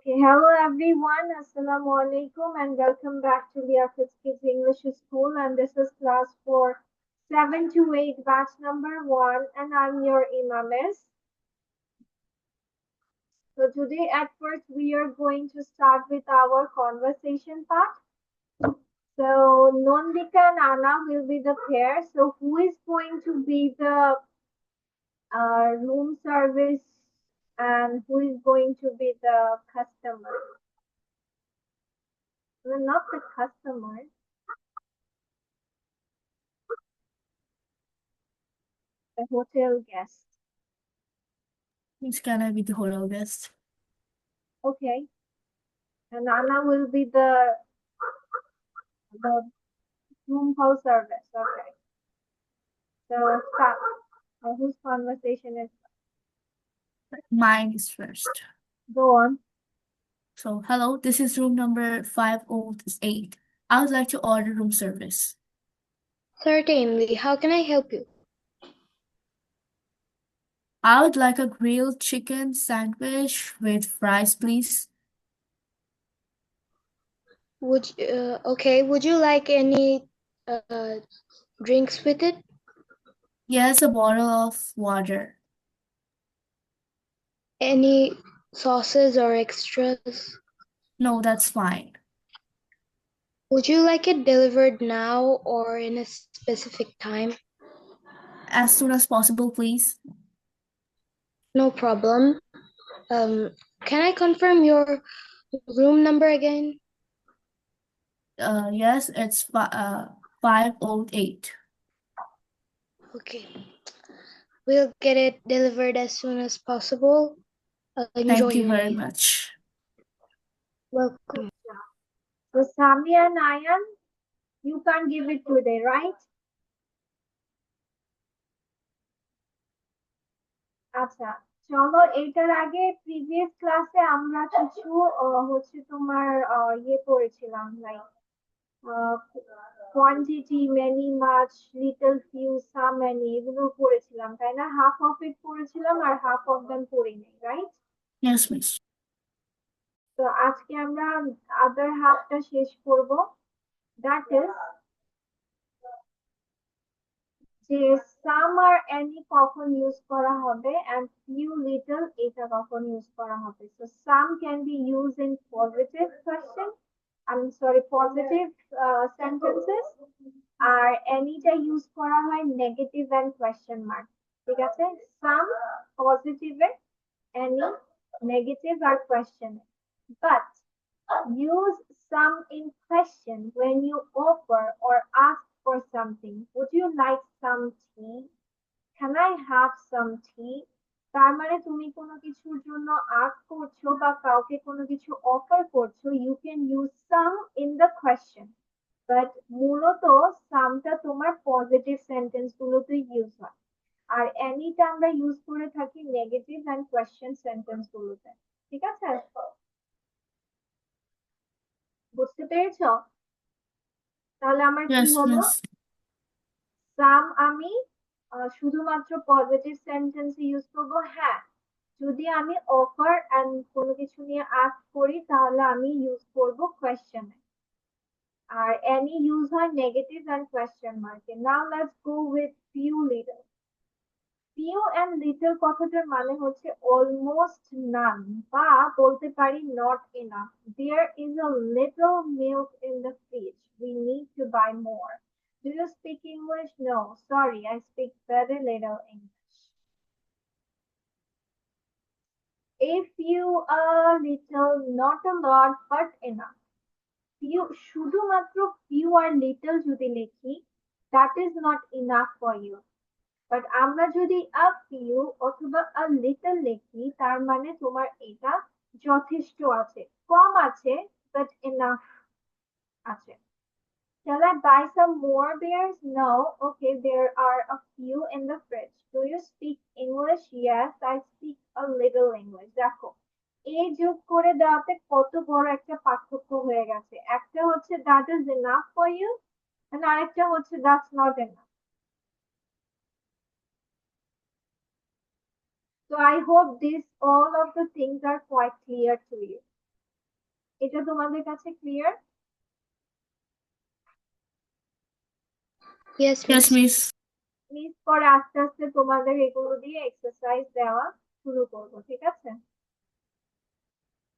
Okay, hello everyone. Assalamu alaikum and welcome back to the Kids English School. And this is class for 7 to 8, batch number 1. And I'm your Imamis. So today at first we are going to start with our conversation part. So Nondika and Anna will be the pair. So who is going to be the room service and who is going to be the customer? Well, not the customer. The hotel guest. Means can I be the hotel guest? Okay. And Anna will be the room house service. Okay. So start. Whose conversation is Mine is first. go on? So, hello, this is room number 508. I would like to order room service. Certainly. How can I help you? I would like a grilled chicken sandwich with fries, please. Would you like any drinks with it? Yes, a bottle of water. Any sauces or extras? No, that's fine. Would you like it delivered now or in a specific time? As soon as possible, please. No problem. Can I confirm your room number again? Yes, it's 508. Okay. We'll get it delivered as soon as possible. Enjoy Thank you your very meal. much. Welcome. So Sami and Ayan, you can't give it today, right? আচ্ছা চলো এটার আগে previous ক্লাসে আমরা কিছু হচ্ছে তোমার ইয়ে পড়েছিলাম like quantity many much little few সাম মেনি এগুলো পড়েছিলাম তাই না হাফ অফ ইট পড়েছিলাম আর হাফ অফ দেম পড়িনি রাইট Yes, miss. তো আজকে আমরা আদার হাফটা শেষ করব দ্যাট ইজ যে সাম আর এনি কখন ইউজ করা হবে এন্ড ফিউ লিটল এটা কখন ইউজ করা হবে so some can be use in positive question positive sentences আর এনিটা ইউজ করা হয় নেগেটিভ এন্ড কোয়েশ্চেন মার্ক ঠিক আছে সাম পজিটিভে এনি নেগেটিভ আর question but use some in question when you offer or ask for something. Would you like some tea? Can I have some tea? তার মানে তুমি কোনো কিছুর জন্য আস্ক করছো বা কাউকে কোনো কিছু অফার করছো you can use some in the question but মূলত সামটা তোমার পজিটিভ সেন্টেন্স গুলোতে ইউজ হয় আর এনিটা আমরা ইউজ করে থাকি নেগেটিভ এন্ড কোয়েশ্চেন সেন্টেন্স গুলোতে ঠিক আছে বুঝতে পেরেছো তাহলে আমার কি Yes, হলো miss. সাম আমি শুধুমাত্র পজিটিভ সেন্টেন্সে ইউজ করবো হ্যাঁ যদি আমি অফার এন্ড কোনো কিছু নিয়ে আস্ক করি তাহলে আমি ইউজ করব কোয়েশ্চেনে আর এনি ইউজ হয় নেগেটিভ এন্ড কোয়েশ্চেন মার্কে now let's go with few little few and little কথাটার মানে হচ্ছে অলমোস্ট নান বা বলতে পারি not enough there is a little milk in the fridge we need to buy more Do you speak English? No, sorry, I speak very little English. A few, a little, not a lot, but enough. Few, শুধুমাত্র few আর little যদি লিখি, that is not enough for you. But আমরা যদি a few অথবা a little লিখি, তার মানে তোমার এটা যথেষ্ট আছে। কম আছে, but enough আছে। Shall I buy some more beers? No. Okay, there are a few in the fridge. Do you speak English? Yes, I speak a little English. দেখো এই যোগ করে দেওয়াতে কত বড় একটা পার্থক্য হয়ে গেছে একটা হচ্ছে that is enough for you and আরেকটা হচ্ছে that's not enough. So I hope this all of the things are quite clear to you. এটা তোমাদের কাছে clear? Yes, Yes, miss. miss. Miss করে আস্তে আস্তে তোমাদের এগুলো দিয়ে এক্সারসাইজ দেওয়া শুরু করবো, ঠিক আছে?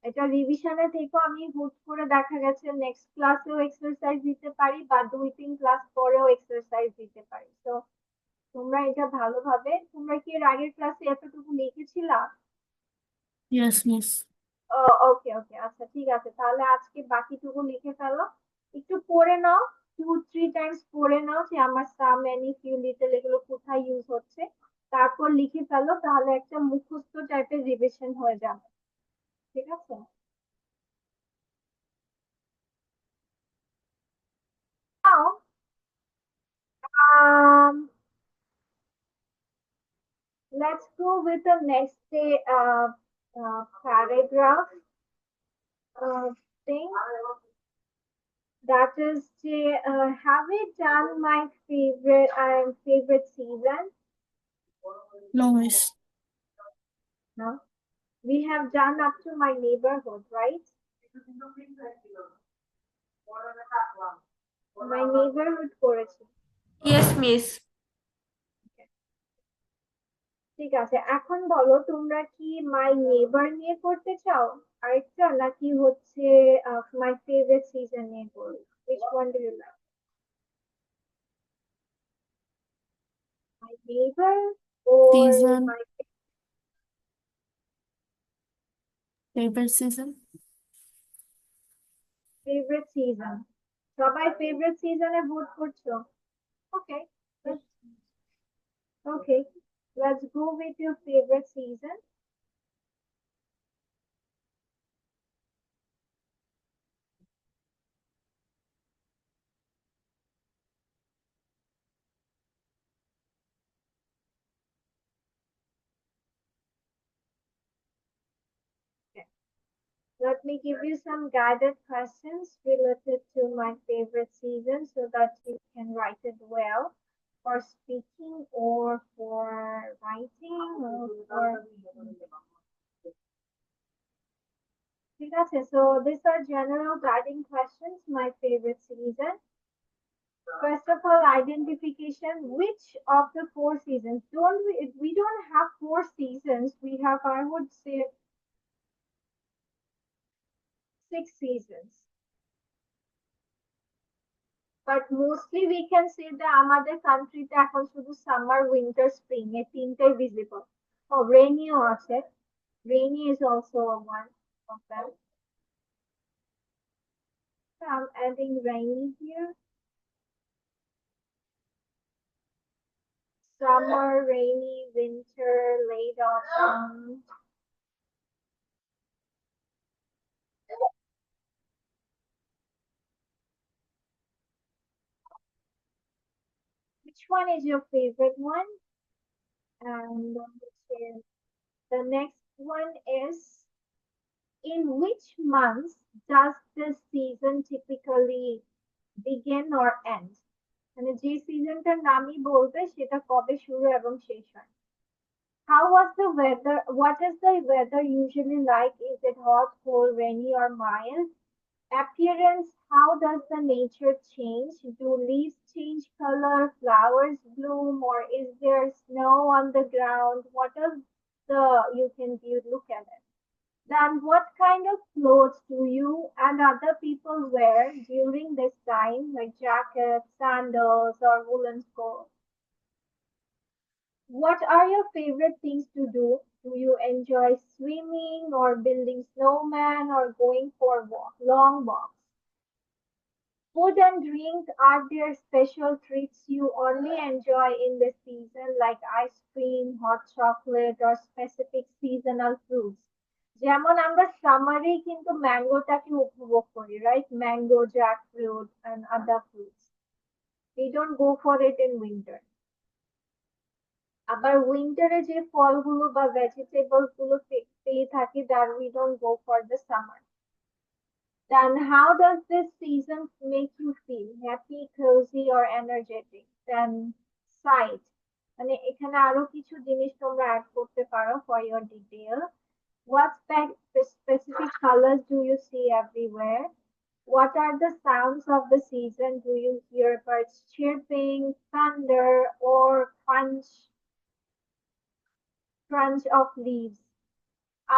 এটা রিভিশনে থেকে আমি হুট করে দেখা গেছে নেক্সট ক্লাসেও এক্সারসাইজ দিতে পারি বা 2-3 ক্লাস পরেও এক্সারসাইজ দিতে পারি। তো তোমরা এটা ভালোভাবে, তোমরা কি এর আগের ক্লাসে এতটুকু লিখেছিলা? Yes, miss. ওকে ওকে, আচ্ছা ঠিক আছে, তাহলে আজকে বাকিটুকু লিখে ফেলো, একটু পড়ে নাও, 2-3 টাইমস পড়ে নাও যে আমার সাম এনি ফিউ লিটল এগুলো কোথায় ইউজ হচ্ছে, তারপর লিখে ফেলো, তাহলে একটা মুখস্থ টাইপের রিভিশন হয়ে যাবে, ঠিক আছে? Now, let's go with the next day paragraph thing. That is, have we done my favorite season? No, miss. No. We have done up to my neighborhood, right? My neighborhood করেছি। Yes, miss. ঠিক আছে, এখন বলো তোমরা কি my neighbour নিয়ে করতে চাও আরেকটা, নাকি হচ্ছে মাই ফেভারিট সিজন নিয়ে করবে? Which one do you like? My neighbor or Season. my Favorite season. favorite season? সবাই ফেভারিট সিজনে ভোট করছো? Okay. Okay. Let's go with your favorite season. Okay. Let me give you some guided questions related to my favorite season so that you can write it well for speaking or for writing or for. ঠিক আছে, so these are general guiding questions. My favorite season. First of all, identification. Which of the 4 seasons? We don't have 4 seasons. We have, I would say, 6 seasons. But mostly we can say that আমাদের কান্ট্রিতে এখন শুধু summer winter spring এই তিনটাই visible. ও রেইনিও আছে, rainy is also one of them. So I'm adding rainy here. Summer, rainy, winter, late autumn. Which one is your favorite one? And the next one is, in which months does this season typically begin or end? মানে যে সিজনটার নামই বলবে সেটা কবে শুরু এবং শেষ হয়। How was the weather? What is the weather usually like? Is it hot, cold, rainy, or mild? Appearance, how does the nature change? Do leaves change color, flowers bloom, or is there snow on the ground? What is the, you can view, look at it. Then what kind of clothes do you and other people wear during this time, like jackets, sandals, or woolen coats? What are your favorite things to do? Do you enjoy swimming or building snowman or going for long walks? Food and drink, are there special treats you only enjoy in the season, like ice cream, hot chocolate, or specific seasonal fruits? যেমন আমরা সামারে কিন্তু ম্যাঙ্গোটাকে উপভোগ করি, right? Mango, jackfruit and other fruits. We don't go for it in winter. আবার উইন্টারে যে ফলগুলো বা vegetables গুলো পেয়ে থাকি, that we don't go for the summer. Then how does this season make you feel? Happy, cozy, or energetic? Then sight, মানে এখানে আরো কিছু জিনিস তোমরা অ্যাড করতে পারো for your detail. What specific colors do you see everywhere? What are the sounds of the season? Do you hear birds chirping, thunder, or crunch of leaves?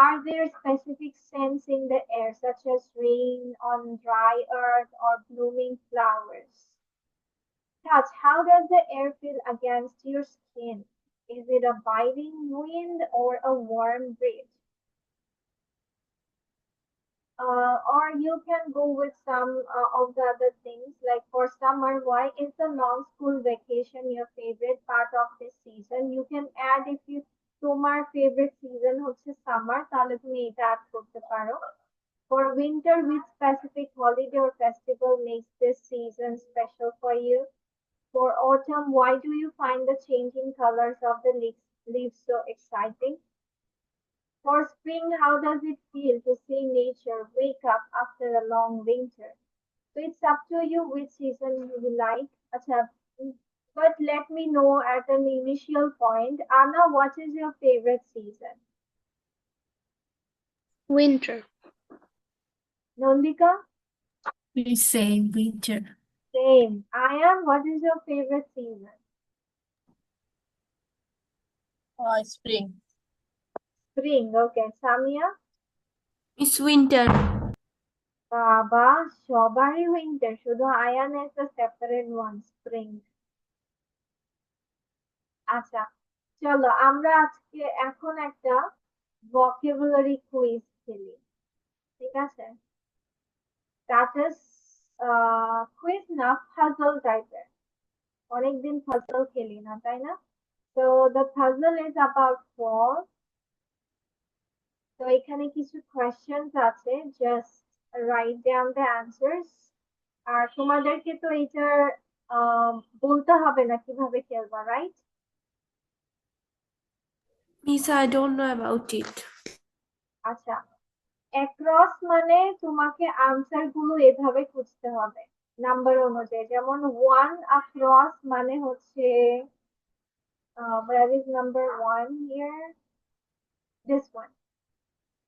Are there specific scents in the air, such as rain on dry earth or blooming flowers? Touch. How does the air feel against your skin? Is it a biting wind or a warm breeze? Or you can go with some of the other things, like for summer, why is the long school vacation your favorite part of this season? You can add, if you তোমার favorite season হচ্ছে summer, তাহলে তুমি এটা add করতে পারো. For winter, which specific holiday or festival makes this season special for you? For autumn, why do you find the changing colors of the leaves so exciting? For spring, how does it feel to see nature wake up after a long winter? So it's up to you which season you like. Acha, but let me know at an initial point. Anna, what is your favorite season? Winter. Nandika? We say winter. Same. Ayan, what is your favorite season? Spring. Spring. Okay. Samia? It's winter. বাবা সবারই winter, শুধু আয়ান একটা separate one spring. আচ্ছা, চলো আমরা আজকে এখন একটা ভোকাবুলারি কুইজ খেলি, ঠিক আছে? দ্যাট ইজ কুইজ না, পাজল টাইপের। অনেকদিন পাজল খেলি না, তাই না? তো the puzzle is about fall. তো এখানে কিছু কোয়েশ্চেনস আছে, just write down the answers. আর তোমাদেরকে তো এটার বলতে হবে না কিভাবে খেলবা, right? Miss, I don't know about it. আচ্ছা, অ্যাক্রস মানে তোমাকে আনসার গুলো এভাবে খুঁজতে হবে নাম্বার অনুযায়ী, যেমন ওয়ান অ্যাক্রস মানে হচ্ছে where is number 1 here, this one.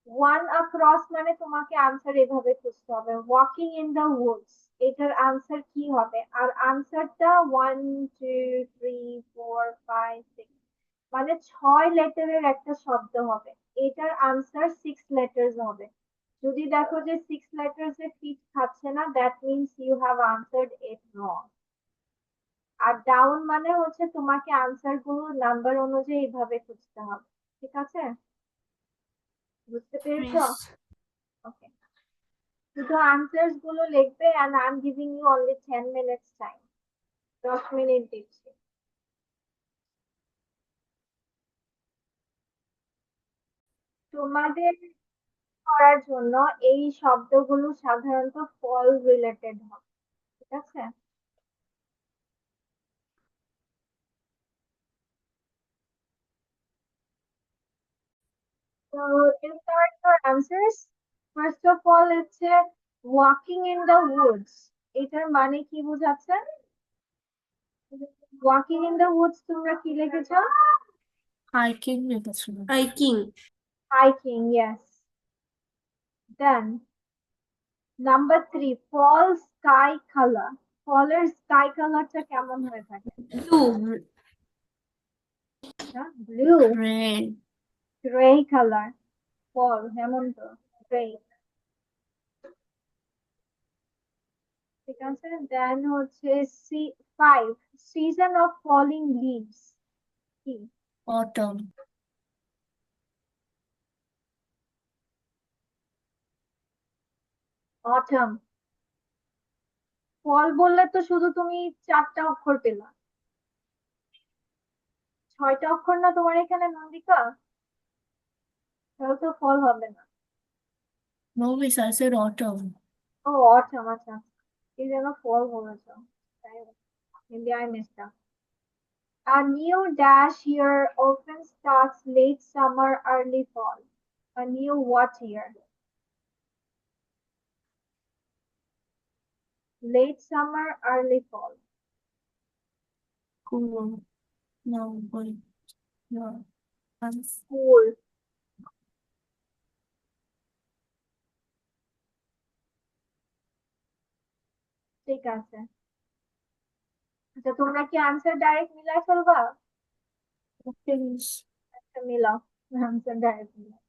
One across মানে তোমাকে আনসার এভাবে খুঁজতে হবে, ওয়াকিং ইন দ্য উডস, এটার আনসার কি হবে? আর আনসারটা 1 2 3 4 5 6 মানে 6 লেটারের একটা শব্দ হবে, এটার আনসার 6 লেটার্স হবে। যদি দেখো যে 6 লেটার্স এ ফিট খাচ্ছে না, that means you have answered it wrong. আর ডাউন মানে হচ্ছে তোমাকে আনসার গুলো নাম্বার অনুযায়ী এইভাবে খুঁজতে হবে, ঠিক আছে? বুঝতে পেরেছো? Miss. ওকে, শুধু আনসার্স গুলো লিখবে, and I'm giving you only 10 minutes time. 10 minute দিচ্ছি। তোমাদের করার জন্য এই শব্দগুলো সাধারণত ফল রিলেটেড হবে, ঠিক আছে? তো these are your answers. First of all, হচ্ছে walking in the woods, এটার মানে কি বোঝাচ্ছে? ওয়াকিং ইন দ্য উডস তোমরা কি লিখেছো? Hiking লিখেছিলাম। Hiking. Hiking, yes. Then number 3, fall sky colour. ফলের স্কাই কালারটা কেমন হয়ে থাকে? Blue. Blue, Gray. Grey colour. Fall হেমন্ত, গ্রে, ঠিক আছে? দেন হচ্ছে 5, সিজন অফ ফলিং লিভস কি? Autumn. অটাম। ফল বললে তো শুধু তুমি 4টা অক্ষর পেলা, 6টা অক্ষর না তোমার এখানে নন্দিকা? তাহলে তো ফল হবে না। No, miss, I said autumn. ও অটাম, আচ্ছা, কি যেন ফল বলেছো, maybe I missed up. A new dash year often starts late summer, early fall. A new what year? Late summer, early fall. Cool. No, wait. No. Cool. ঠিক আছে। আচ্ছা, তোমরা কি আনসার ডাইরেক্ট মিলাই ফেলবা? Please. আচ্ছা, মিলাও আনসার ডাইরেক্ট মিলাও।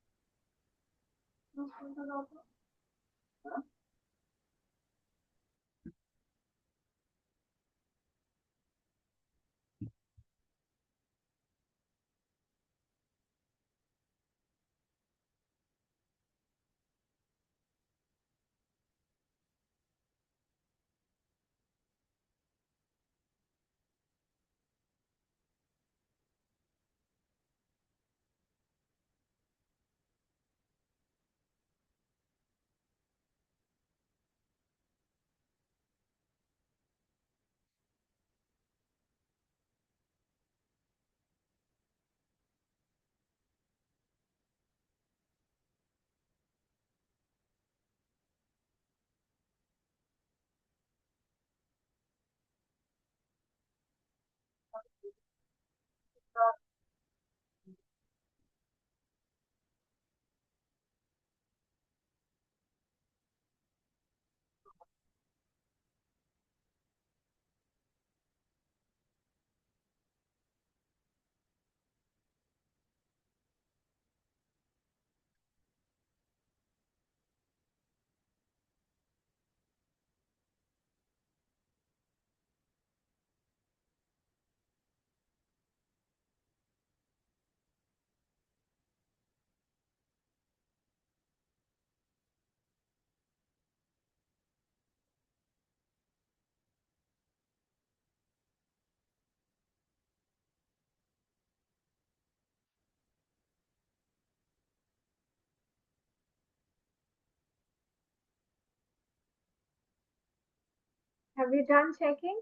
Have you done checking?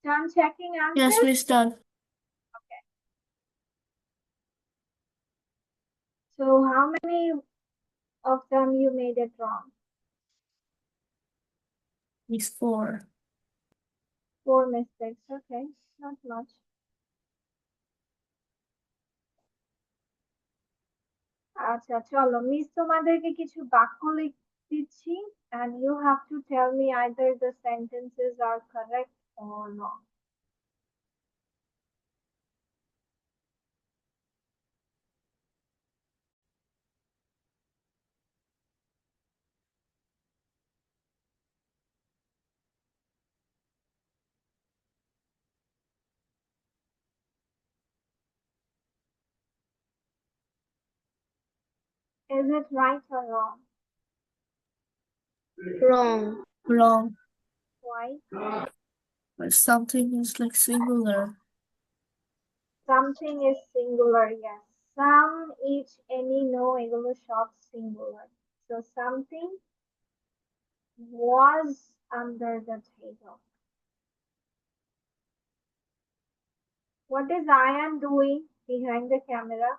Done checking Yes, answers? Miss done. So how many of them you made it wrong? Miss 4. 4 mistakes. Okay, not much. আচ্ছা, চলো মিস তোমাদেরকে কিছু বাক্য দিচ্ছি and you have to tell me either the sentences are correct or not. Is it right or wrong? Wrong. Wrong. Why? But something is like singular. Something is singular, yes. Some, each, any, no এগুলো সব singular. So something was under the table. What is Ayan doing behind the camera?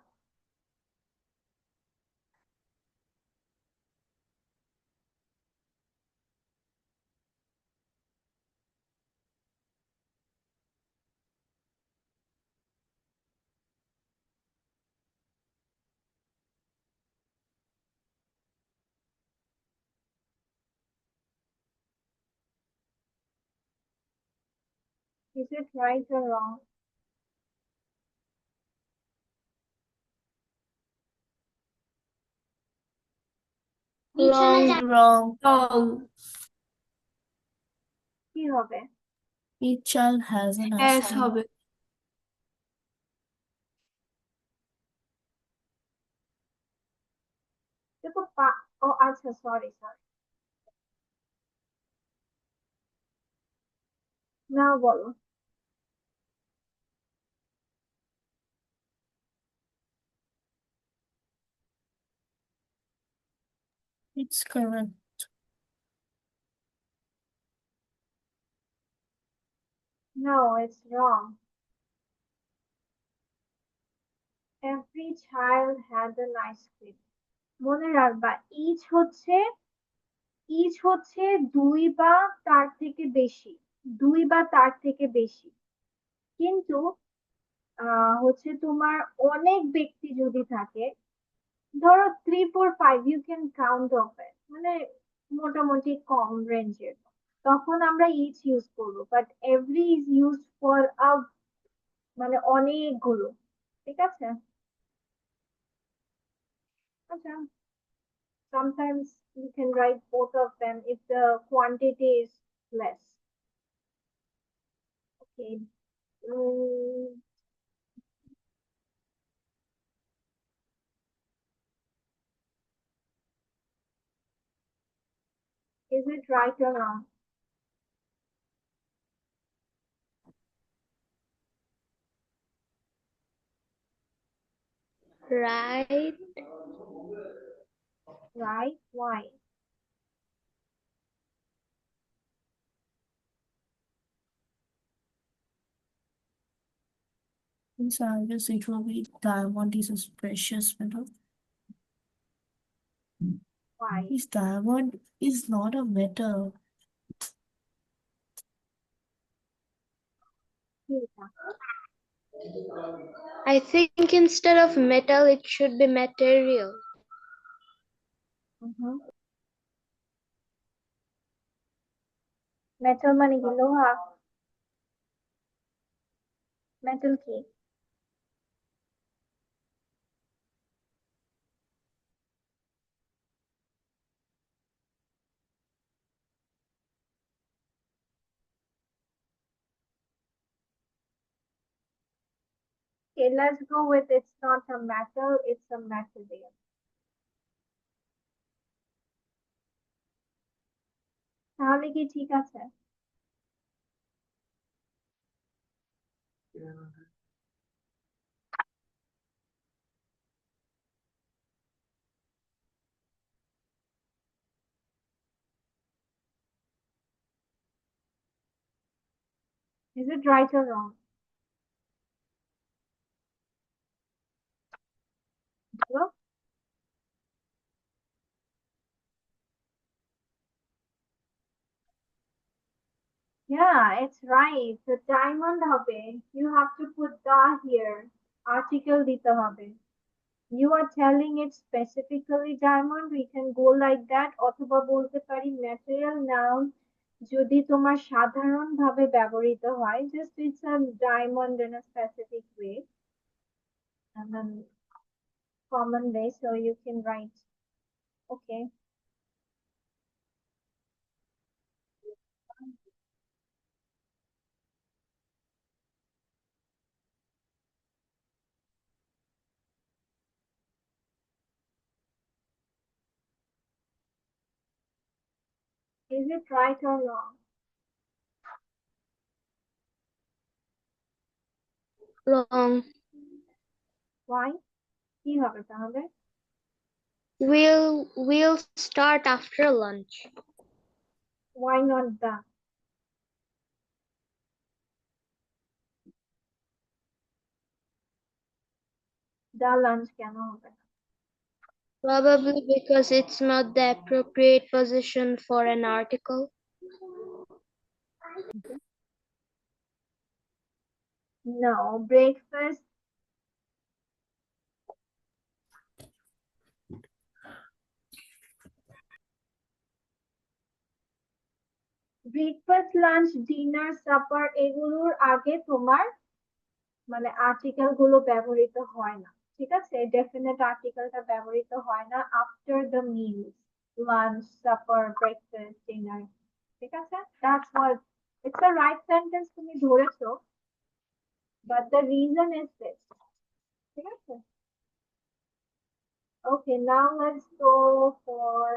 Is it right or wrong? Wrong. Wrong. Wrong. কি হবে? Each child has an Yes answer. হবে। দেখো ও আচ্ছা, sorry sorry, নাও বলো। It's correct. No, it's wrong. Every every child had an ice cream. মনে রাখবা each হচ্ছে দুই বা তার থেকে বেশি, দুই বা তার থেকে বেশি। কিন্তু হচ্ছে তোমার অনেক ব্যক্তি যদি থাকে, ধরো 3 4 5, you can count of it, মানে মোটামুটি কম রেঞ্জের, তখন আমরা ইচ ইউজ করবো, but every is use for মানে অনেকগুলো। ঠিক আছে? আচ্ছা, sometimes you can write both of them if the quantity is less. Okay. Mm, is it right or wrong? Right. Right? Why? So I guess it will be diamond is a precious metal. Why? This diamond is not a metal. I think instead of metal, it should be material. Metal মানে কি? লোহা? Metal কি? Okay, let's go with it's not a metal, it's a material. তাহলে কি ঠিক আছে? Is it right or wrong? বলো। Yeah, it's right. The diamond হবে। You have to put the here. Article দিতে হবে। You are telling it specifically diamond, we can go like that, অথবা বলতে পারি material noun যদি তোমার সাধারণভাবে ব্যবহৃত হয়, just it's a diamond in a specific way and then common way, so you can write. Okay. Is it right or wrong? Wrong. Why? কি হবে তাহলে? We'll start after lunch. Why not the? The lunch কেন হবে? Probably because it's not the appropriate position for an article. No, breakfast. Breakfast, lunch, dinner, supper এগুলোর আগে তোমার মানে article গুলো ব্যবহৃত হয় না। ঠিক আছে? ডেফিনেট আর্টিকেলটা ব্যবহৃত হয় না after the meals, lunch, supper, breakfast, dinner. ঠিক আছে? That's what it's a right sentence, তুমি ধরেছো, but the reason is this. ঠিক আছে? Okay, now let's go for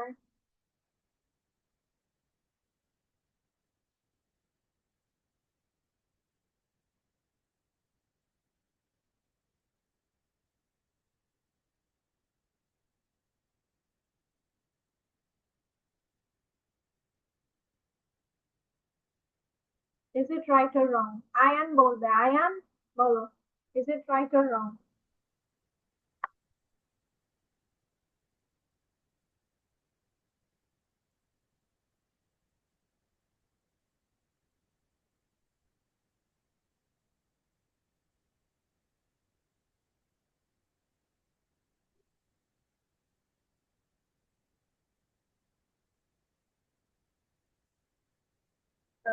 is it right or wrong? Ayaan বলবে, আয়ান বলো, is it right or wrong?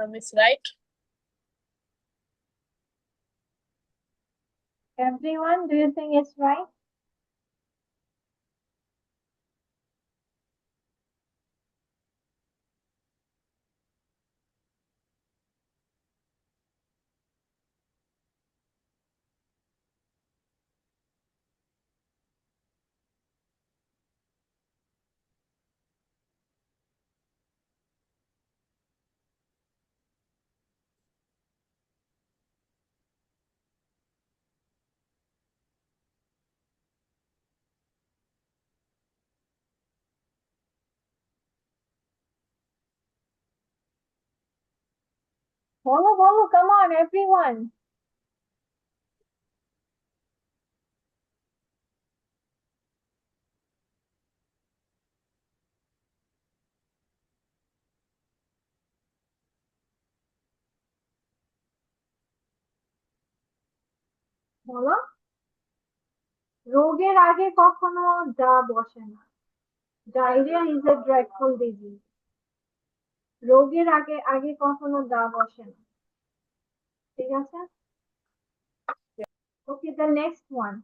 Miss right. Everyone, do you think it's right? Bolo, bolo, come on, everyone. বলো রোগের আগে কখনো যা বসে না diarrhoea is a dreadful disease রোগের আগে আগে কখনো দা বসে না ঠিক আছে okay the next one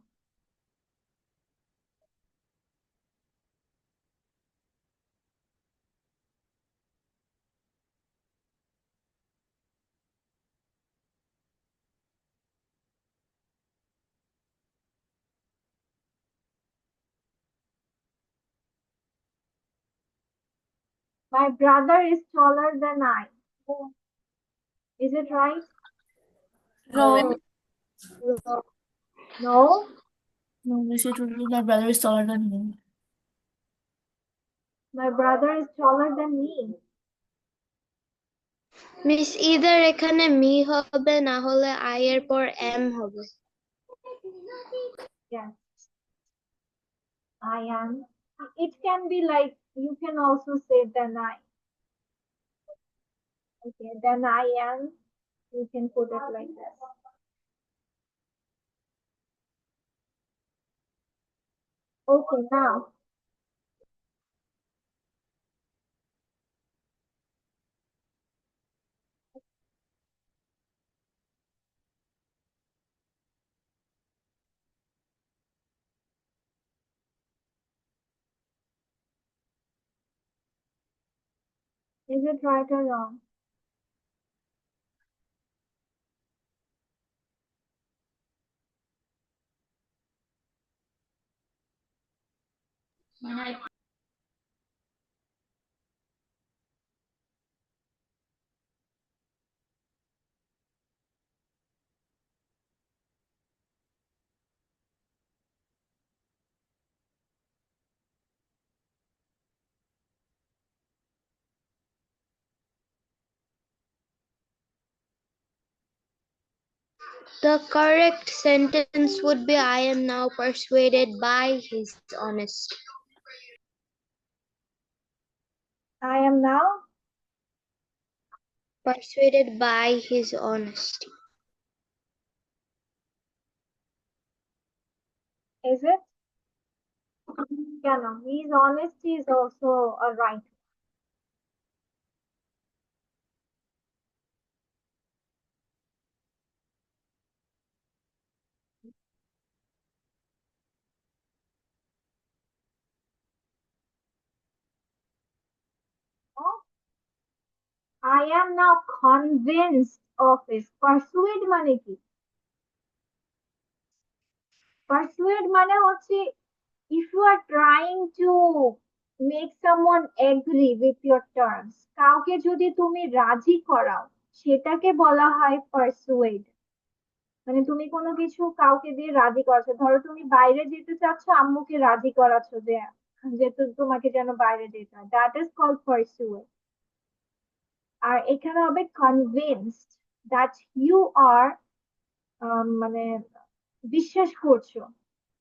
My brother is taller than I. Is it right? Wrong. No. No, Miss, it would be my brother is taller than me. My brother is taller than me. Miss either এখানে me হবে না হলে I এর পর M হবে। Yes. I am. It can be like, you can also say than I. Okay, then I am. You can put it like this. Okay, now. Is it right or wrong? The correct sentence would be I am now persuaded by his honesty. I am now. Persuaded by his honesty. Is it? Yeah, no. His honesty is also a right. I am now convinced of this. Persuade মানে কি? Persuade মানে হচ্ছে if you are trying to make someone agree with your terms, কাউকে যদি তুমি রাজি করাও সেটাকে বলা হয় persuade। মানে তুমি কোনো কিছু কাউকে দিয়ে রাজি করাচ্ছ, ধরো তুমি বাইরে যেতে চাচ্ছ, আম্মুকে রাজি করাচ্ছ যে তোমাকে যেন বাইরে যেতে হয়, দ্যাট ইজ কল্ড persuade। আর এখানে হবে convinced that you are মানে বিশ্বাস করছো,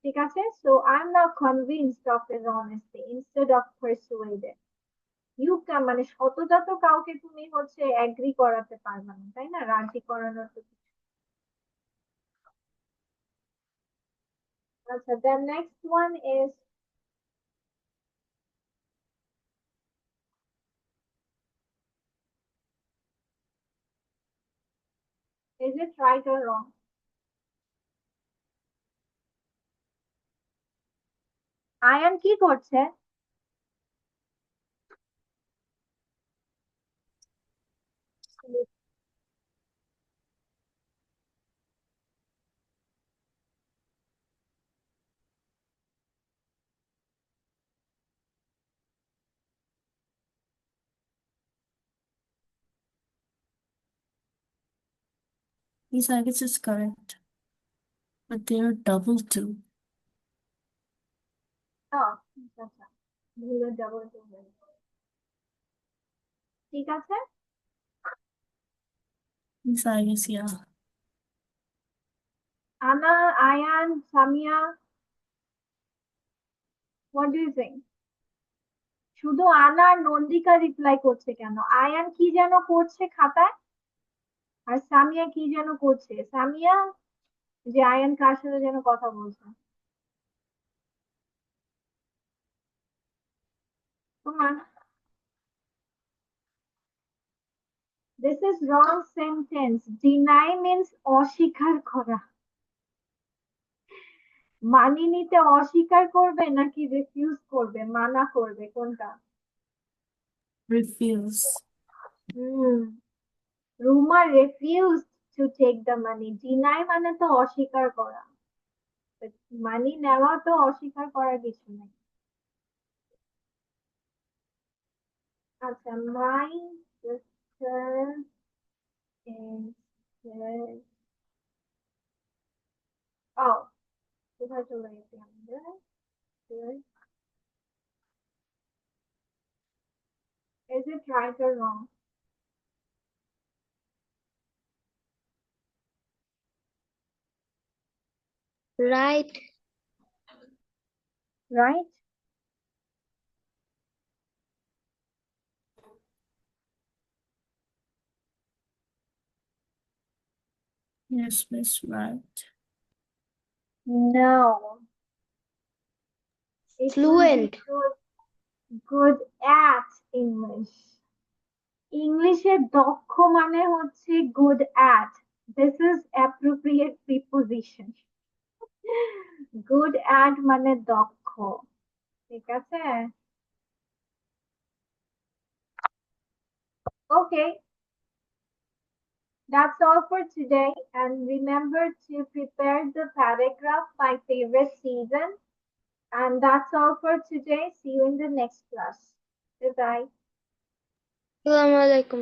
ঠিক আছে? So I am now convinced of his honesty instead of persuaded. You can মানে সততা তো কাউকে তুমি হচ্ছে এগ্রি করাতে পারবে না, তাই না? রাজি করানোর তো আচ্ছা, the next one is right or wrong? Ayaan কি করছে? Yes, I guess it's correct. But they're double too. আচ্ছা ভুলে যাবো ঠিক আছে। Yes, I guess, yeah. Anna, Ayan, Samia, what do you think? শুধু আনা আর নন্দিকা রিপ্লাই করছে কেন? আয়ান কি যেন করছে খাতায়, আর সামিয়া কি যেন করছে। সামিয়া, যে আয়ান কার সাথে যেন কথা বলছে। তোমার This is wrong sentence. Deny means অস্বীকার করা। মানিয়ে নিতে অস্বীকার করবে নাকি রিফিউজ করবে, মানা করবে, কোনটা? Refuse. Ruma refused to take the money. Deny মানে তো অস্বীকার করা, মানি নেওয়া তো অস্বীকার করার কিছু নেই। আচ্ছা, my sister is oh কোথায় চলে গেছি আমাদের? Is it right or wrong? Right. Right? Yes, Miss, right. No. It will be Fluent. good at English. ইংলিশে দক্ষ মানে হচ্ছে good at. This is appropriate preposition. Good at মানে দক্ষ, ঠিক আছে? Okay, that's all for today, and remember to prepare the paragraph My Favorite Season. And that's all for today. See you in the next class. Goodbye. Assalamu alaikum.